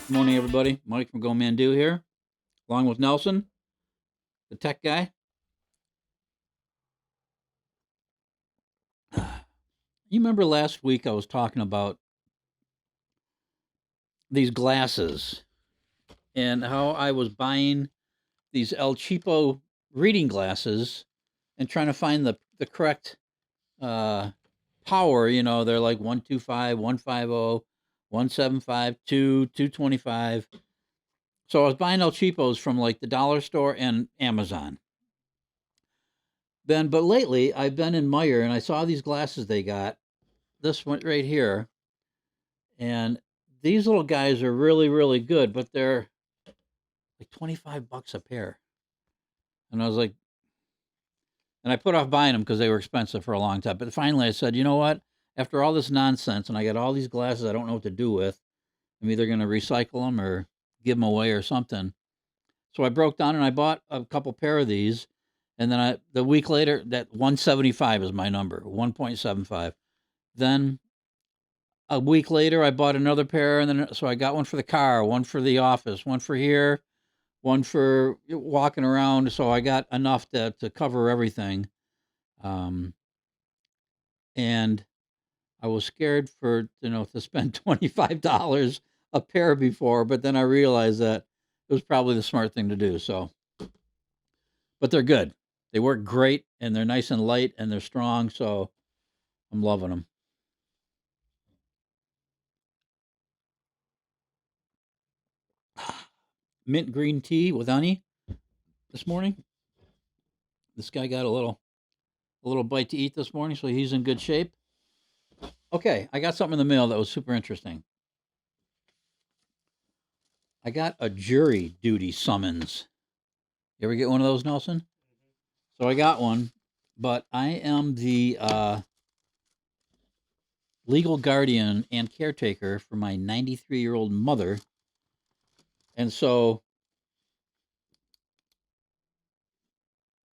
Good morning, everybody. Mike from GoManDo here, along with Nelson, the tech guy. You remember last week I was talking about these glasses and how I was buying these El Cheapo reading glasses and trying to find the correct uh, power. They're like 125, 150, 175, 225. So I was buying El Cheapos from like the dollar store and Amazon. But lately I've been in Meyer and I saw these glasses they got. This one right here, and these little guys are really, really good, but they're like $25 a pair. And I was like, and I put off buying them because they were expensive for a long time. But finally, I said, you know what? After all this nonsense, and I got all these glasses I don't know what to do with, I'm either going to recycle them or give them away or something. So I broke down and I bought a couple pair of these, and then the week later, that 175 is my number, 1.75. Then a week later, I bought another pair, and then so I got one for the car, one for the office, one for here, one for walking around. So I got enough to cover everything. Um, and I was scared for to spend $25 a pair before, but then I realized that it was probably the smart thing to do. So, but they're good. They work great, and they're nice and light, and they're strong. So I'm loving them. Mint green tea with honey this morning. This guy got a little bite to eat this morning, so he's in good shape. Okay, I got something in the mail that was super interesting. I got a jury duty summons. You ever get one of those, Nelson? So I got one, but I am the legal guardian and caretaker for my 93-year-old mother. And so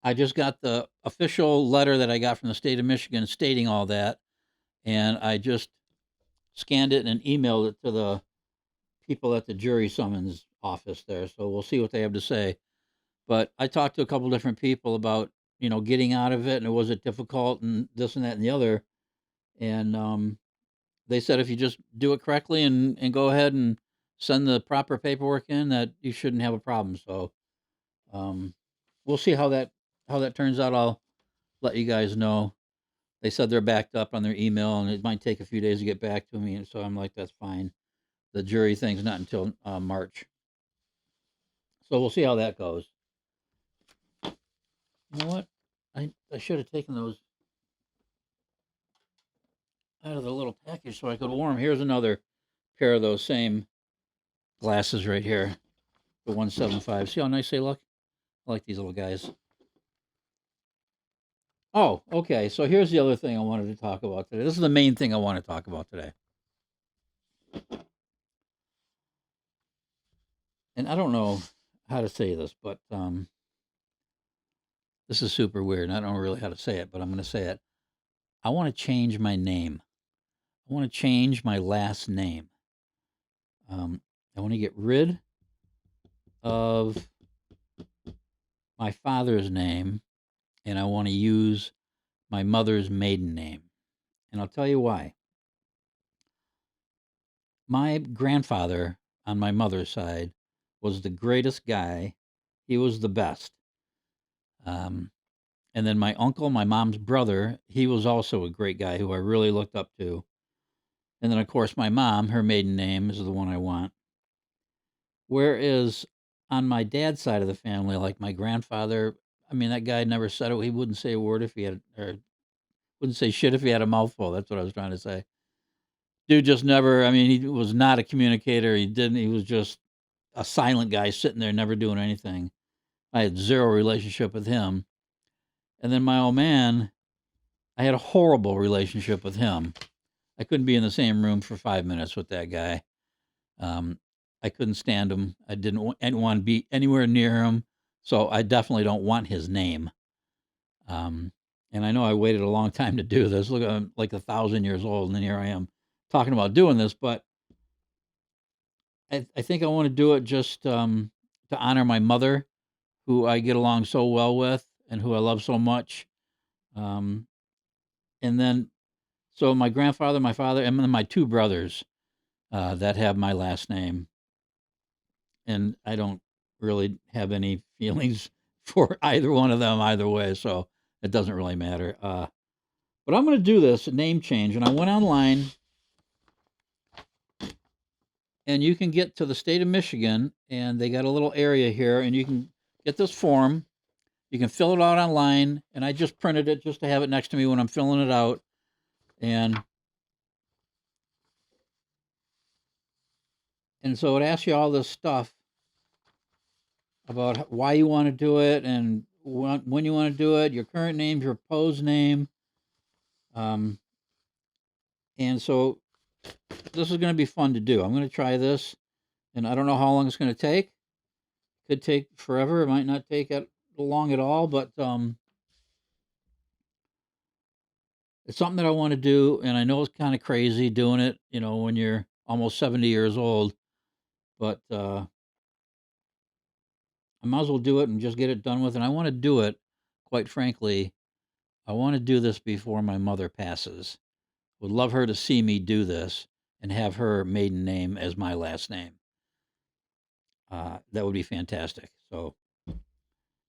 I just got the official letter that I got from the state of Michigan stating all that. And I just scanned it and emailed it to the people at the jury summons office there. So we'll see what they have to say. But I talked to a couple different people about getting out of it, and was it difficult, and this and that and the other. And they said if you just do it correctly and go ahead and send the proper paperwork in, that you shouldn't have a problem. So um, we'll see how that turns out. I'll let you guys know. They said they're backed up on their email, and it might take a few days to get back to me. And so I'm like, that's fine. The jury thing's not until March. So we'll see how that goes. You know what? I should have taken those out of the little package so I could warm. Here's another pair of those same glasses right here, the 175. See how nice they look? I like these little guys. Oh, okay. So here's the other thing I wanted to talk about today. This is the main thing I want to talk about today. And I don't know how to say this, but this is super weird. And I don't know really how to say it, but I'm going to say it. I want to change my name. I want to change my last name. I want to get rid of my father's name, and I want to use my mother's maiden name. And I'll tell you why. My grandfather on my mother's side was the greatest guy. He was the best. Um, and then my uncle, my mom's brother, he was also a great guy who I really looked up to. And then, of course, my mom, her maiden name is the one I want. Whereas on my dad's side of the family, like my grandfather, I mean, that guy never said it. He wouldn't say a word if he had, or wouldn't say shit if he had a mouthful. That's what I was trying to say. Dude just never, I mean, he was not a communicator. He was just a silent guy sitting there, never doing anything. I had zero relationship with him. And then my old man, I had a horrible relationship with him. I couldn't be in the same room for 5 minutes with that guy. Um, I couldn't stand him. I didn't want to be anywhere near him. So I definitely don't want his name. Um, and I know I waited a long time to do this. Look, I'm like 1,000 years old, and then here I am talking about doing this. But I think I want to do it just to honor my mother, who I get along so well with and who I love so much. Um, and then, so my grandfather, my father, and then my two brothers that have my last name. And I don't really have any feelings for either one of them either way. So it doesn't really matter. But I'm going to do this name change. And I went online, and you can get to the state of Michigan, and they got a little area here, and you can get this form. You can fill it out online, and I just printed it just to have it next to me when I'm filling it out. And so it asks you all this stuff about why you want to do it and when you want to do it, your current name, your proposed name. Um, and so this is going to be fun to do. I'm going to try this, and I don't know how long it's going to take. Could take forever. It might not take it long at all, but it's something that I want to do, and I know it's kind of crazy doing it, when you're almost 70 years old, but I might as well do it and just get it done with. And I want to do it, quite frankly, I want to do this before my mother passes. Would love her to see me do this and have her maiden name as my last name. That would be fantastic. So,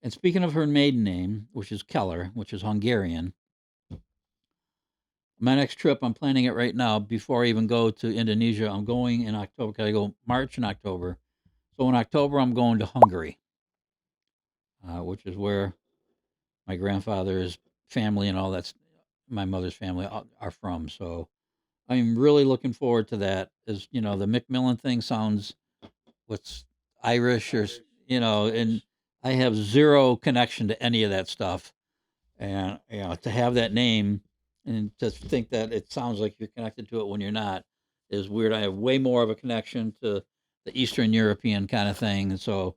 and speaking of her maiden name, which is Keller, which is Hungarian, my next trip, I'm planning it right now before I even go to Indonesia. I'm going in October, because I go March and October. So in October, I'm going to Hungary, which is where my grandfather's family and all that's my mother's family are from. So I'm really looking forward to that. As the Macmillan thing sounds what's Irish or and I have zero connection to any of that stuff. And to have that name and to think that it sounds like you're connected to it when you're not is weird. I have way more of a connection to the Eastern European kind of thing, and so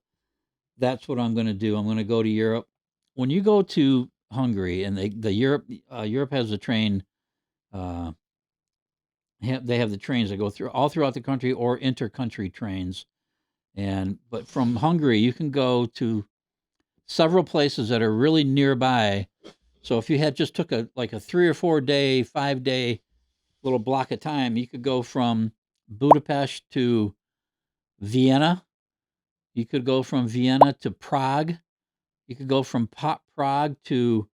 that's what I'm going to do. I'm going to go to Europe. When you go to Hungary and Europe has a train. Uh, they have the trains that go through all throughout the country or inter-country trains. And but from Hungary, you can go to several places that are really nearby. So if you had just took a 3 or 4 day, 5 day little block of time, you could go from Budapest to Vienna. You could go from Vienna to Prague. You could go from Prague to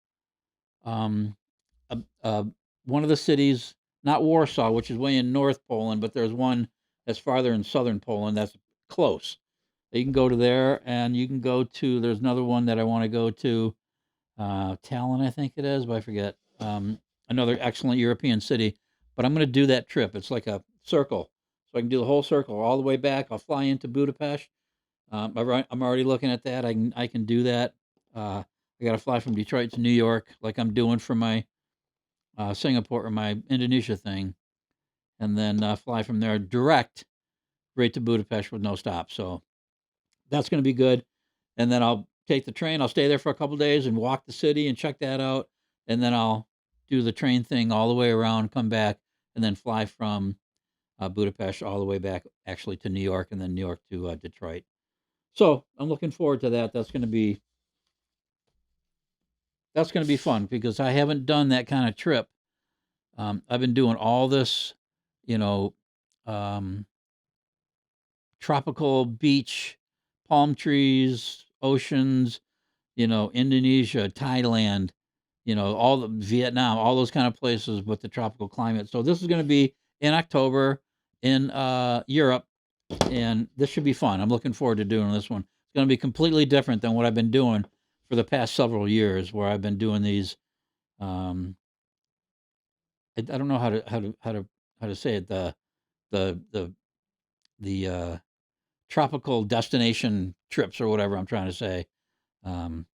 um, uh, uh, one of the cities, not Warsaw, which is way in North Poland, but there's one that's farther in southern Poland that's close. You can go to there, and you can go to. There's another one that I want to go to, Tallinn, I think it is, but I forget. Another excellent European city, but I'm going to do that trip. It's like a circle, so I can do the whole circle all the way back. I'll fly into Budapest. I'm already looking at that. I can do that. I got to fly from Detroit to New York, like I'm doing for my Singapore or my Indonesia thing, and then fly from there direct right to Budapest with no stop. So that's going to be good. And then I'll take the train. I'll stay there for a couple days and walk the city and check that out. And then I'll do the train thing all the way around, come back, and then fly from Budapest all the way back actually to New York, and then New York to Detroit. So I'm looking forward to that. That's going to be fun because I haven't done that kind of trip. I've been doing all this, you know, um, tropical beach, palm trees, oceans, Indonesia, Thailand, all the Vietnam, all those kind of places with the tropical climate. So this is going to be in October in Europe, and this should be fun. I'm looking forward to doing this one. It's going to be completely different than what I've been doing for the past several years, where I've been doing these. Um, I don't know how to say it. The the the tropical destination trips or whatever I'm trying to say. Um,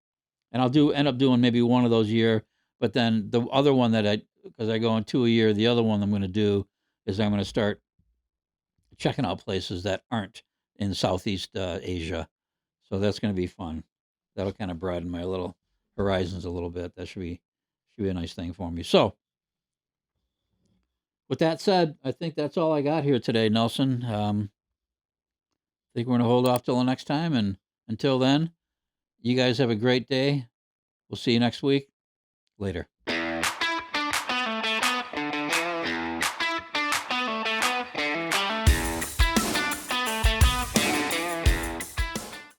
and end up doing maybe one of those a year. But then the other one because I go on two a year, the other one I'm going to do is I'm going to start checking out places that aren't in Southeast Asia. So that's going to be fun. That'll kind of broaden my little horizons a little bit. That should be a nice thing for me. So with that said, I think that's all I got here today, Nelson. think we're gonna hold off till the next time, and until then, you guys have a great day. We'll see you next week. Later.